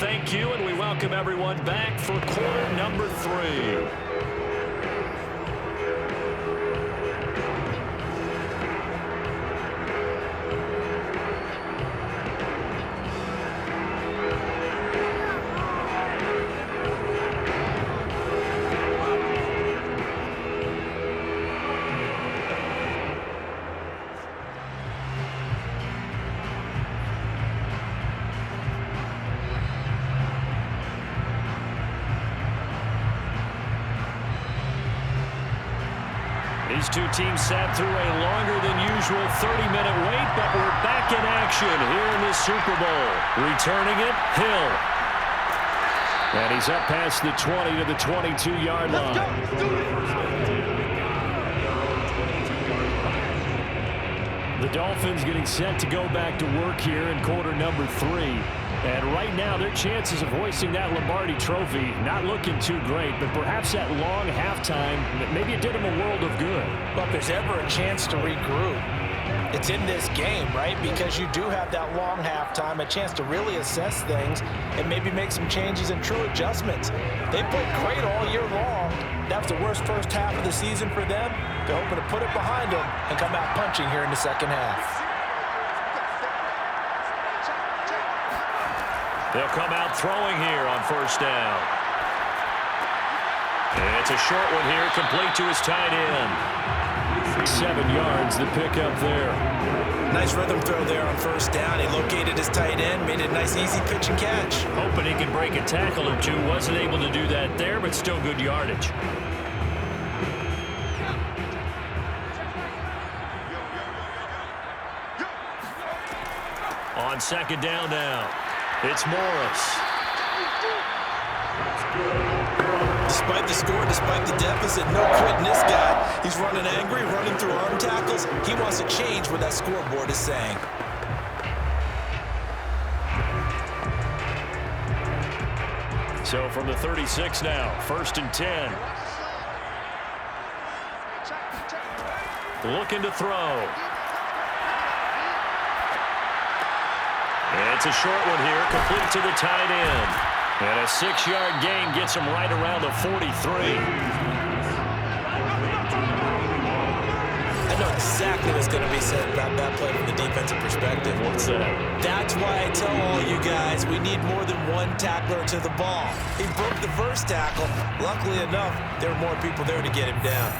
thank you, and we welcome everyone back for quarter number 3. These two teams sat through a longer than usual 30-minute wait, but we're back in action here in the Super Bowl. Returning it, Hill. And he's up past the 20 to the 22-yard line. The Dolphins getting set to go back to work here in quarter number 3. And right now, their chances of hoisting that Lombardi trophy not looking too great, but perhaps that long halftime, maybe it did them a world of good. Well, if there's ever a chance to regroup, it's in this game, right? Because you do have that long halftime, a chance to really assess things and maybe make some changes and true adjustments. They played great all year long. That was the worst first half of the season for them. They're hoping to put it behind them and come out punching here in the second half. They'll come out throwing here on first down. And it's a short one here, complete to his tight end. 7 yards, the pickup there. Nice rhythm throw there on first down. He located his tight end, made it a nice easy pitch and catch. Hoping he could break a tackle or two. Wasn't able to do that there, but still good yardage. On second down now. It's Morris. Despite the score, despite the deficit, no quitting this guy. He's running angry, running through arm tackles. He wants to change what that scoreboard is saying. So from the 36 now, 1st and 10. Looking to throw. It's a short one here, complete to the tight end. And a 6-yard gain gets him right around the 43. I know exactly what's going to be said about that play from the defensive perspective. What's that? That's why I tell all you guys we need more than one tackler to the ball. He broke the first tackle. Luckily enough, there were more people there to get him down.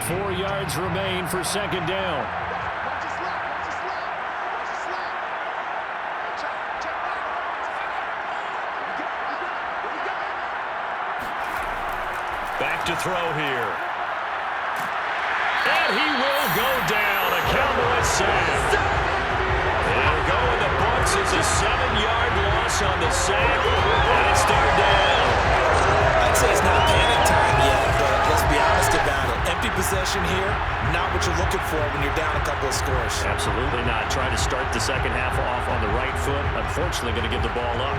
4 yards remain for second down. Back to throw here. And he will go down. A Cowboys sack. They'll go in the books as a 7-yard loss on the sack. And it's third down. I'd say it's not panic time yet, but let's be honest about it. Empty possession here, not what you're looking for when you're down a couple of scores. Absolutely not. Trying to start the second half off on the right foot. Unfortunately, going to give the ball up.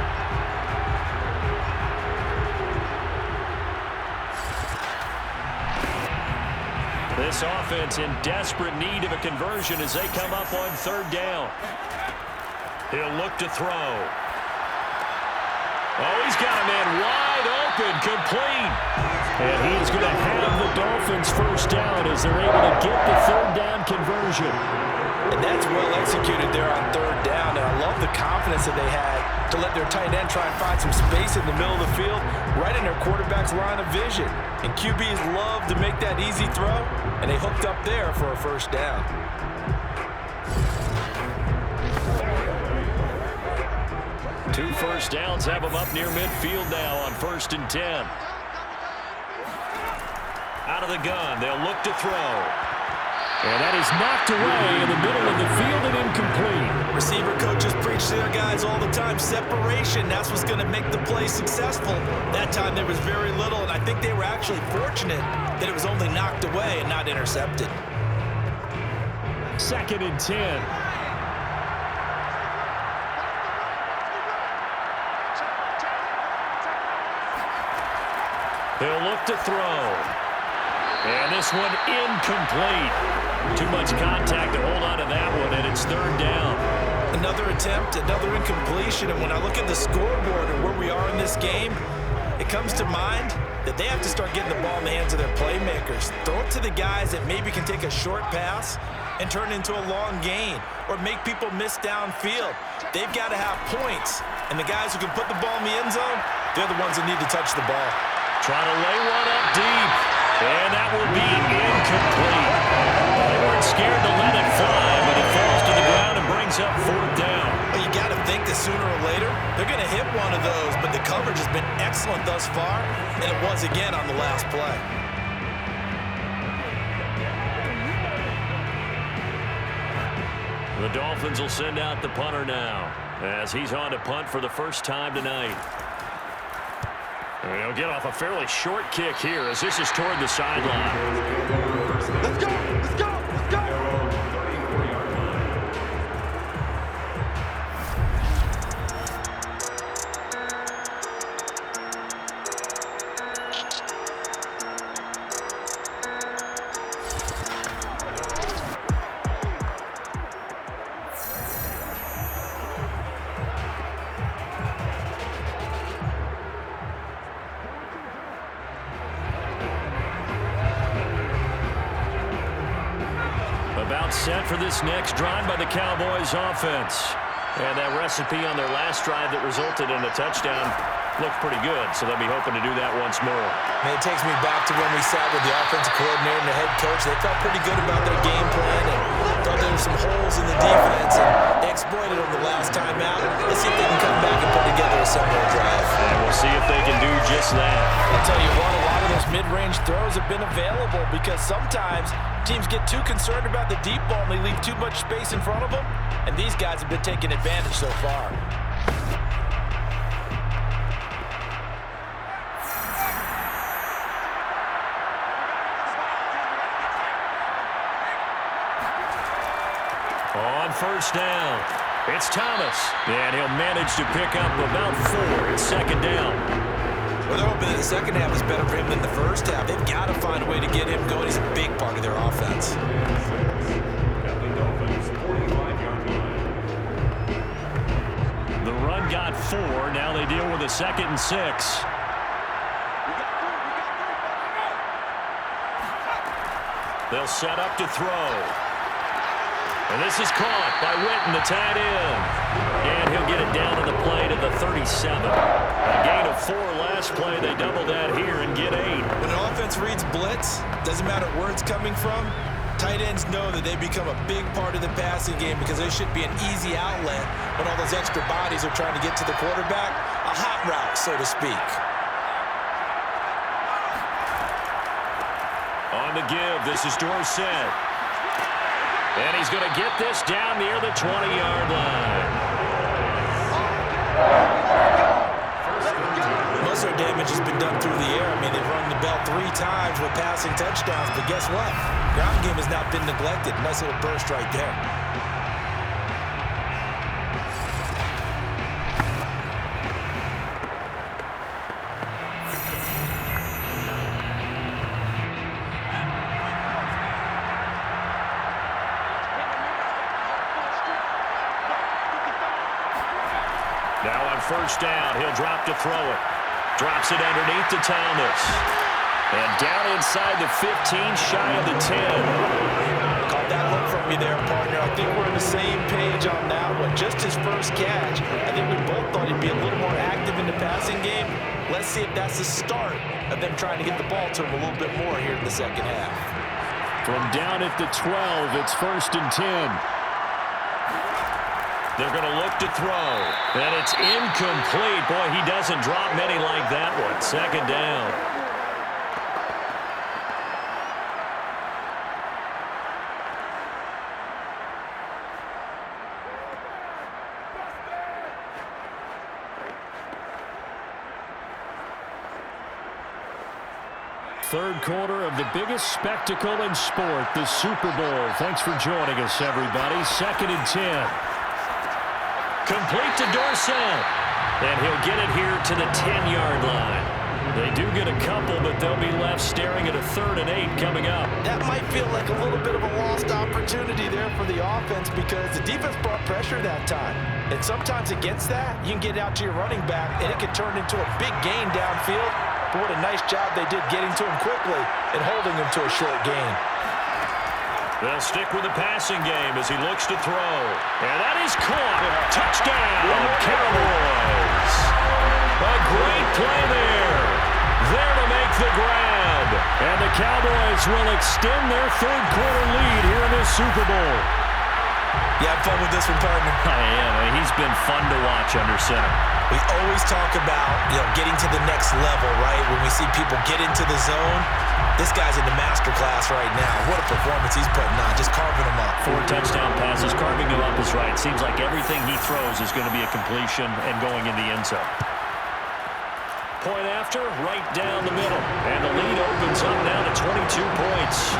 This offense in desperate need of a conversion as they come up on third down. He'll look to throw. Oh, he's got a man wide open, complete. And he's going to have the Dolphins first down as they're able to get the third down conversion. And that's well executed there on third down. And I love the confidence that they had to let their tight end try and find some space in the middle of the field, right in their quarterback's line of vision. And QBs love to make that easy throw, and they hooked up there for a first down. Two first downs have them up near midfield now on 1st and 10. Out of the gun, they'll look to throw. And that is knocked away in the middle of the field and incomplete. Receiver coaches preach to their guys all the time. Separation, that's what's going to make the play successful. That time there was very little, and I think they were actually fortunate that it was only knocked away and not intercepted. 2nd and 10. They'll look to throw. And this one incomplete. Too much contact to hold on to that one, and it's third down. Another attempt, another incompletion, and when I look at the scoreboard and where we are in this game, it comes to mind that they have to start getting the ball in the hands of their playmakers. Throw it to the guys that maybe can take a short pass and turn it into a long gain or make people miss downfield. They've got to have points, and the guys who can put the ball in the end zone, they're the ones that need to touch the ball. Trying to lay one up deep, and that will be incomplete. They weren't scared to let it fly, but it falls to the ground and brings up fourth down. Well, you got to think that sooner or later, they're going to hit one of those, but the coverage has been excellent thus far, and it was again on the last play. The Dolphins will send out the punter now as he's on to punt for the first time tonight. And he'll get off a fairly short kick here as this is toward the sideline. Let's go! Let's go! Let's go! About set for this next drive by the Cowboys offense. And that recipe on their last drive that resulted in a touchdown looked pretty good, so they'll be hoping to do that once more. And it takes me back to when we sat with the offensive coordinator and the head coach. They felt pretty good about their game plan and thought there were some holes in the defense, and they exploited them the last time out. Let's see if they can come back and put together a similar drive. And we'll see if they can do just that. I'll tell you what, a lot of those mid-range throws have been available because sometimes teams get too concerned about the deep ball and they leave too much space in front of them, and these guys have been taking advantage so far. On first down, it's Thomas, and he'll manage to pick up about 4 at second down. Well, they're hoping that the second half is better for him than the first half. They've got to find a way to get him going. He's a big part of their offense. The run got 4. Now they deal with a 2nd and 6. They'll set up to throw. And this is caught by Witten, the tight end. And he'll get it down to the play to the 37. A gain of 4 last play. They double that here and get 8. When an offense reads blitz, doesn't matter where it's coming from, tight ends know that they become a big part of the passing game because they should be an easy outlet when all those extra bodies are trying to get to the quarterback. A hot route, so to speak. On the give, this is Dorsett. And he's going to get this down near the 20-yard line. Most of their damage has been done through the air. I mean, they've rung the bell 3 times with passing touchdowns, but guess what? Ground game has not been neglected. Nice little burst right there. Now on first down, he'll drop to throw it. Drops it underneath to Thomas. And down inside the 15, shy of the 10. Caught that look from me there, partner. I think we're on the same page on that one. Just his first catch. I think we both thought he'd be a little more active in the passing game. Let's see if that's the start of them trying to get the ball to him a little bit more here in the second half. From down at the 12, it's 1st and 10. They're going to look to throw. And it's incomplete. Boy, he doesn't drop many like that one. 2nd down. Third quarter of the biggest spectacle in sport, the Super Bowl. Thanks for joining us, everybody. 2nd and 10. Complete to Dorsett. And he'll get it here to the 10-yard line. They do get a couple, but they'll be left staring at a 3rd and 8 coming up. That might feel like a little bit of a lost opportunity there for the offense because the defense brought pressure that time. And sometimes against that, you can get out to your running back, and it can turn into a big gain downfield. But what a nice job they did getting to him quickly and holding him to a short gain. They'll stick with the passing game as he looks to throw. And that is caught. Touchdown, Cowboys. A great play there. There to make the grab. And the Cowboys will extend their 3rd quarter lead here in this Super Bowl. You have fun with this one, partner? I am. He's been fun to watch under center. We always talk about, getting to the next level, right? When we see people get into the zone, this guy's in the master class right now. What a performance he's putting on, just carving them up. 4 touchdown passes, carving them up is right. Seems like everything he throws is going to be a completion and going in the end zone. Point after, right down the middle. And the lead opens up now to 22 points.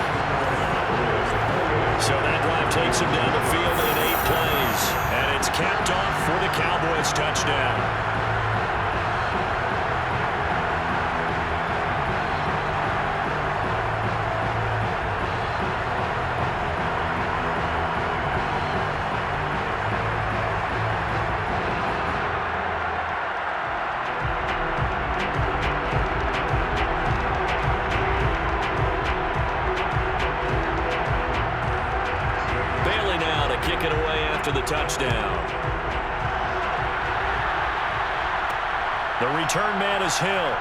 So that drive takes him down the field in 8 plays. And it's capped off for the Cowboys touchdown. The touchdown. The return man is Hill.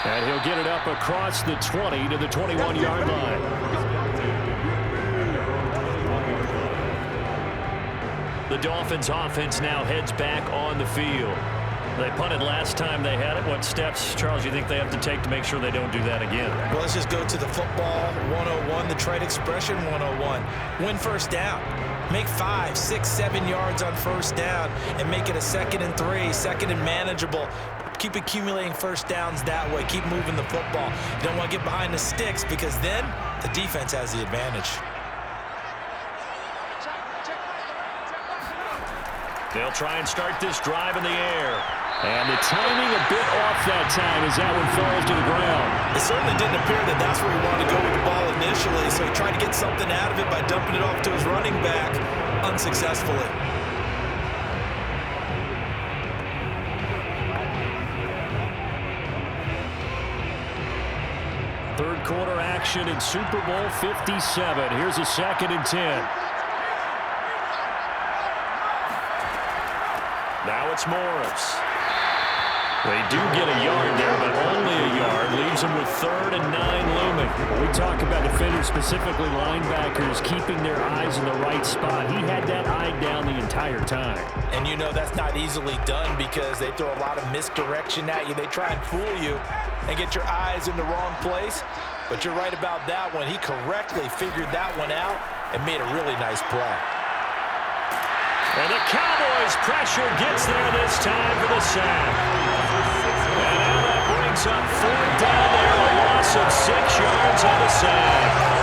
And he'll get it up across the 20 to the 21-yard line. The Dolphins offense now heads back on the field. They punted last time they had it. What steps, Charles, you think they have to take to make sure they don't do that again? Well, let's just go to the football 101, the trade expression 101. Win first down. Make 5, 6, 7 yards on first down and make it a 2nd and 3, 2nd and manageable. Keep accumulating first downs that way. Keep moving the football. You don't want to get behind the sticks because then the defense has the advantage. They'll try and start this drive in the air. And the timing a bit off that time as that one falls to the ground. It certainly didn't appear that that's where he wanted to go with the ball initially, so he tried to get something out of it by dumping it off to his running back unsuccessfully. Third quarter action in Super Bowl 57. Here's a 2nd and 10. Now it's Morris. They do get a yard there, but only a yard. Leaves them with 3rd and 9 looming. We talk about defenders, specifically linebackers, keeping their eyes in the right spot. He had that eye down the entire time. And you know that's not easily done because they throw a lot of misdirection at you. They try and fool you and get your eyes in the wrong place. But you're right about that one. He correctly figured that one out and made a really nice play. And the Cowboys pressure gets there this time for the sack. And now that brings up 4th down there, a loss of 6 yards on the sack.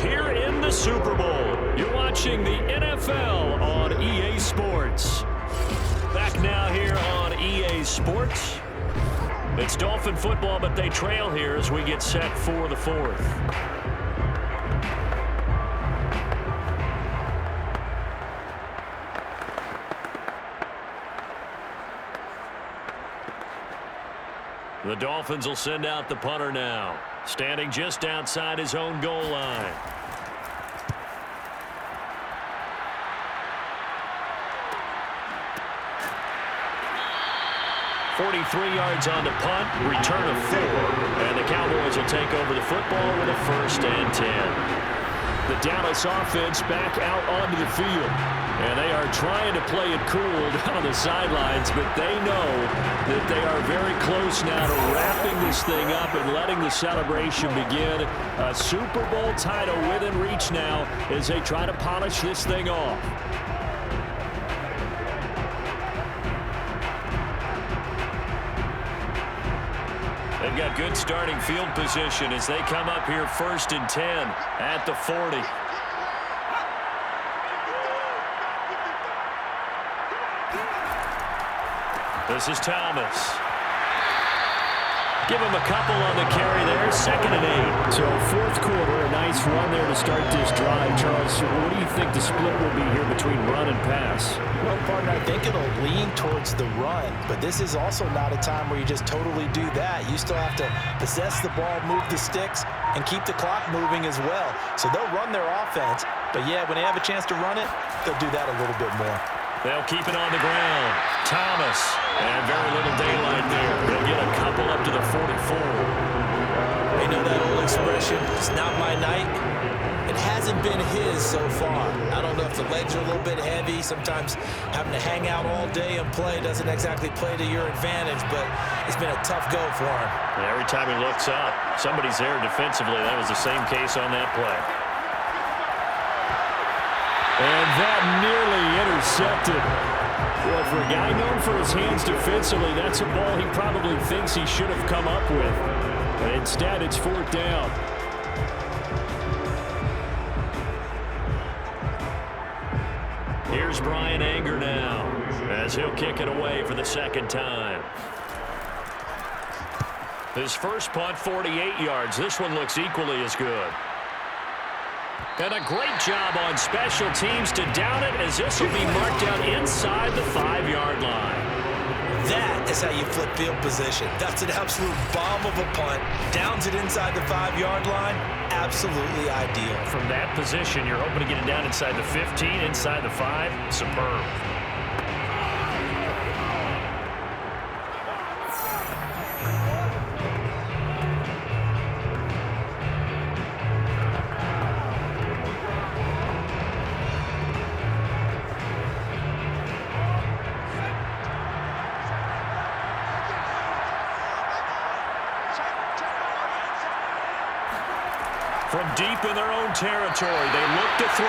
Here in the Super Bowl, you're watching the NFL on EA Sports. Back now here on EA Sports. It's Dolphin football, but they trail here as we get set for the 4th. The Dolphins will send out the punter now, standing just outside his own goal line. .43 yards on the punt, return of 4, and the Cowboys will take over the football with a 1st and 10. The Dallas offense back out onto the field. And they are trying to play it cool down on the sidelines, but they know that they are very close now to wrapping this thing up and letting the celebration begin. A Super Bowl title within reach now as they try to polish this thing off. They've got good starting field position as they come up here 1st and 10 at the 40. This is Thomas. Give him a couple on the carry there. 2nd and 8. So 4th quarter, a nice run there to start this drive. Charles, what do you think the split will be here between run and pass? Well, partner, I think it'll lean towards the run, but this is also not a time where you just totally do that. You still have to possess the ball, move the sticks, and keep the clock moving as well. So they'll run their offense, but yeah, when they have a chance to run it, they'll do that a little bit more. They'll keep it on the ground. Thomas, and very little daylight there. They'll get a couple up to the 44. You know that old expression, it's not my night. It hasn't been his so far. I don't know if the legs are a little bit heavy. Sometimes having to hang out all day and play doesn't exactly play to your advantage, but it's been a tough go for him. And every time he looks up, somebody's there defensively. That was the same case on that play. And that nearly intercepted. Well, for a guy known for his hands defensively, that's a ball he probably thinks he should have come up with. But instead, it's 4th down. Here's Brian Anger now as he'll kick it away for the 2nd time. His first punt, 48 yards. This one looks equally as good. And a great job on special teams to down it as this will be marked down inside the 5-yard line. That is how you flip field position. That's an absolute bomb of a punt. Downs it inside the 5-yard line. Absolutely ideal. From that position, you're hoping to get it down inside the 15, inside the 5. Superb. From deep in their own territory, they look to throw.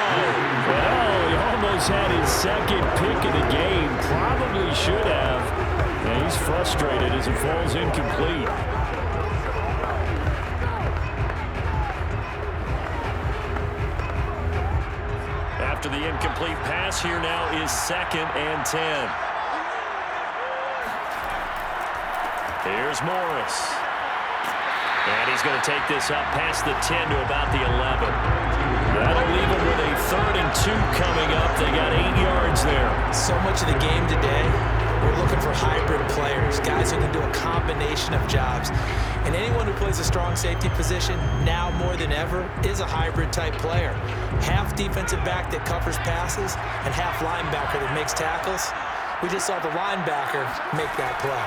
Well, he almost had his 2nd pick of the game. Probably should have. And he's frustrated as it falls incomplete. After the incomplete pass, here now is 2nd and 10. Here's Morris. And he's going to take this up past the 10 to about the 11. That'll leave him with a 3rd and 2 coming up. They got 8 yards there. So much of the game today, we're looking for hybrid players, guys who can do a combination of jobs. And anyone who plays a strong safety position, now more than ever, is a hybrid type player. Half defensive back that covers passes and half linebacker that makes tackles. We just saw the linebacker make that play.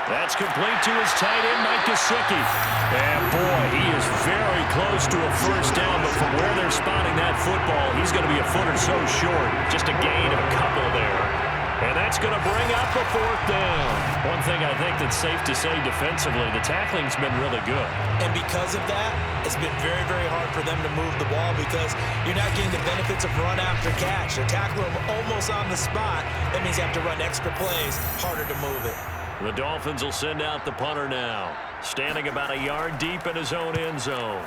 That's complete to his tight end, Mike Gesicki. And boy, he is very close to a 1st down, but from where they're spotting that football, he's going to be a foot or so short. Just a gain of a couple there. And that's going to bring up a 4th down. One thing I think that's safe to say defensively, the tackling's been really good. And because of that, it's been very, very hard for them to move the ball because you're not getting the benefits of run after catch. They're tackling them almost on the spot. That means you have to run extra plays, harder to move it. The Dolphins will send out the punter now, standing about a yard deep in his own end zone.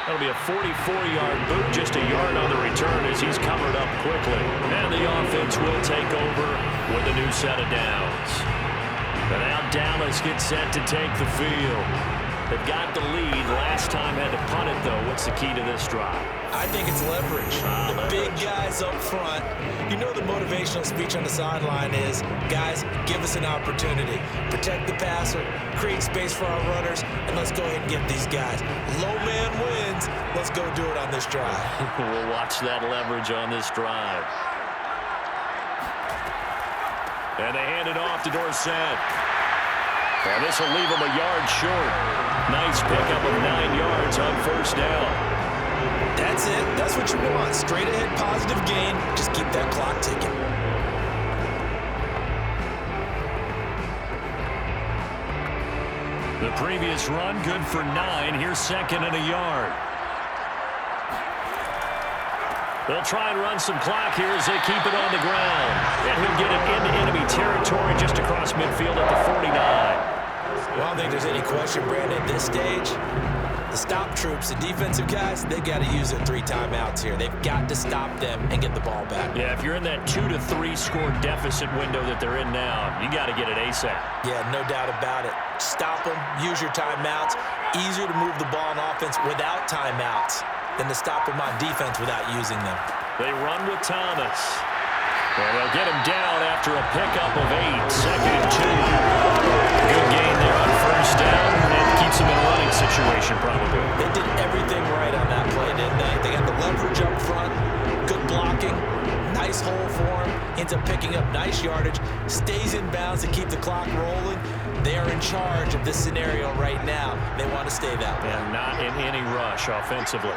That'll be a 44-yard boot, just a yard on the return as he's covered up quickly. And the offense will take over with a new set of downs. And now Dallas gets set to take the field. They've got the lead. Last time had to punt it, though. What's the key to this drive? I think it's leverage. The big guys up front. You know the motivational speech on the sideline is, guys, give us an opportunity. Protect the passer, create space for our runners, and let's go ahead and get these guys. Low man wins. Let's go do it on this drive. We'll watch that leverage on this drive. And they hand it off to Dorsett. And this will leave him a yard short. Nice pickup of 9 yards on first down. That's it. That's what you want. Straight ahead positive gain. Just keep that clock ticking. The previous run good for 9. Here's 2nd and a yard. They'll try and run some clock here as they keep it on the ground. And he'll get it into enemy territory just across midfield at the 49. Well, I don't think there's any question, Brandon, at this stage, the stop troops, the defensive guys, they got to use their 3 timeouts here. They've got to stop them and get the ball back. Yeah, if you're in that 2 to 3 score deficit window that they're in now, you got to get it ASAP. Yeah, no doubt about it. Stop them, use your timeouts. Easier to move the ball on offense without timeouts than to stop them on defense without using them. They run with Thomas. And they'll get him down after a pickup of 8. 2nd and 2. Good gain there on first down. And keeps him in a running situation, probably. They did everything right on that play, didn't they? They got the leverage up front, good blocking, nice hole for him, ends up picking up nice yardage, stays in bounds to keep the clock rolling. They are in charge of this scenario right now. They want to stay that way. And not in any rush offensively.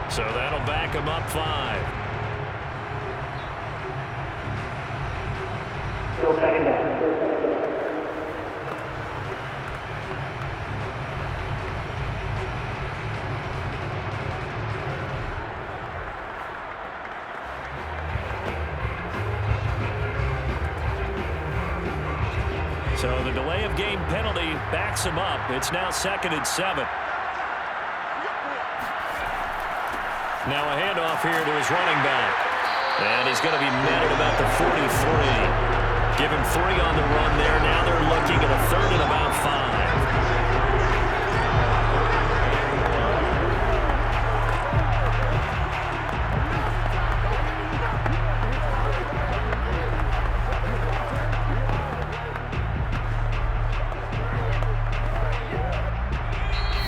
So that'll back him up 5. Still second down. So the delay of game penalty backs him up. It's now 2nd and 7. Now a handoff here to his running back. And he's going to be met at about the 43. Give him 3 on the run there. Now they're looking at a 3rd and about 5.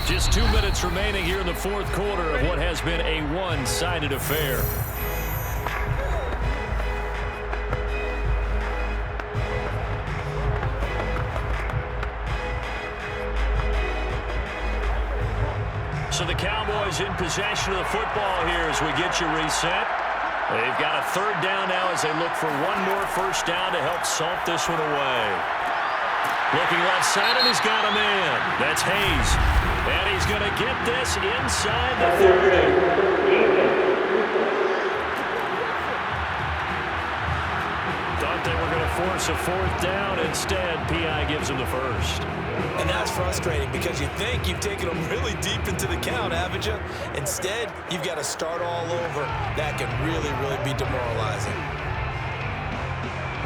Just 2 minutes remaining here in the 4th quarter of what has been a one-sided affair. So the Cowboys in possession of the football here as we get you reset. They've got a 3rd down now as they look for one more first down to help salt this one away. Looking left side, and he's got him in. That's Hayes. And he's going to get this inside the 30. Thought they were going to force a 4th down. Instead, P.I. gives him the first. And that's frustrating because you think you've taken them really deep into the count, haven't you? Instead, you've got to start all over. That can really, really be demoralizing.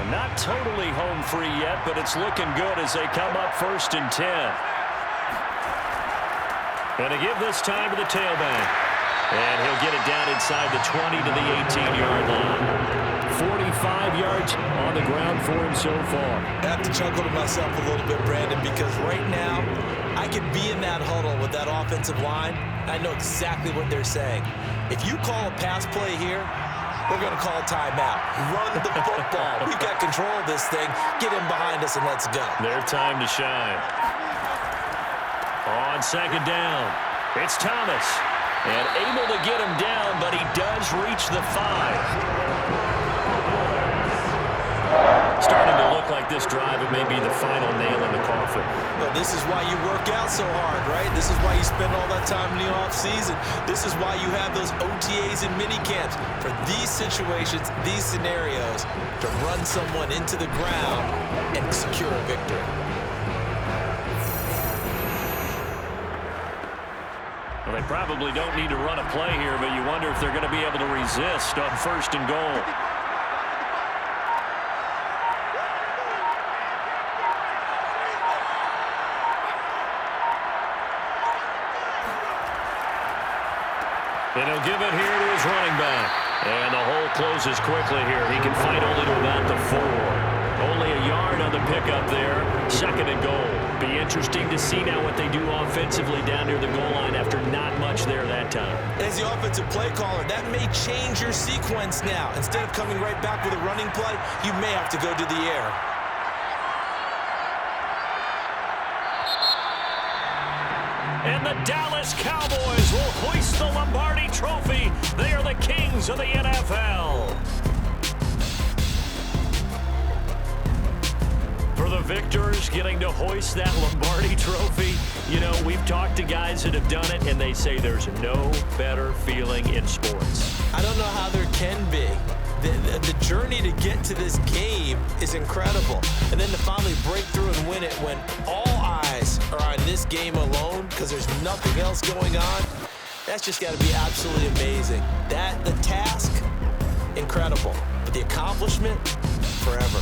Not totally home free yet, but it's looking good as they come up 1st and 10. And to give this time to the tailback. And he'll get it down inside the 20 to the 18-yard line. 45 yards on the ground for him so far. I have to chuckle to myself a little bit, Brandon, because right now I could be in that huddle with that offensive line. I know exactly what they're saying. If you call a pass play here, we're going to call a timeout. Run the football. We've got control of this thing. Get him behind us and let's go. Their time to shine. On 2nd down, it's Thomas. And able to get him down, but he does reach the 5. Starting to look like this drive, it may be the final nail in the coffin. Well, this is why you work out so hard, right? This is why you spend all that time in the offseason. This is why you have those OTAs and mini camps for these situations, these scenarios, to run someone into the ground and secure a victory. Well, they probably don't need to run a play here, but you wonder if they're going to be able to resist on 1st and goal. And he'll give it here to his running back. And the hole closes quickly here. He can fight only to about the 4. Only a yard on the pickup there. 2nd and goal. Be interesting to see now what they do offensively down near the goal line after not much there that time. As the offensive play caller, that may change your sequence now. Instead of coming right back with a running play, you may have to go to the air. And the Dallas Cowboys will hoist the Lombardi Trophy. They are the kings of the NFL. For the victors getting to hoist that Lombardi Trophy, you know, we've talked to guys that have done it, and they say there's no better feeling in sports. I don't know how there can be. The journey to get to this game is incredible. And then to finally break through and win it when all eyes are on this game alone because there's nothing else going on, that's just got to be absolutely amazing. The task, incredible. But the accomplishment, forever.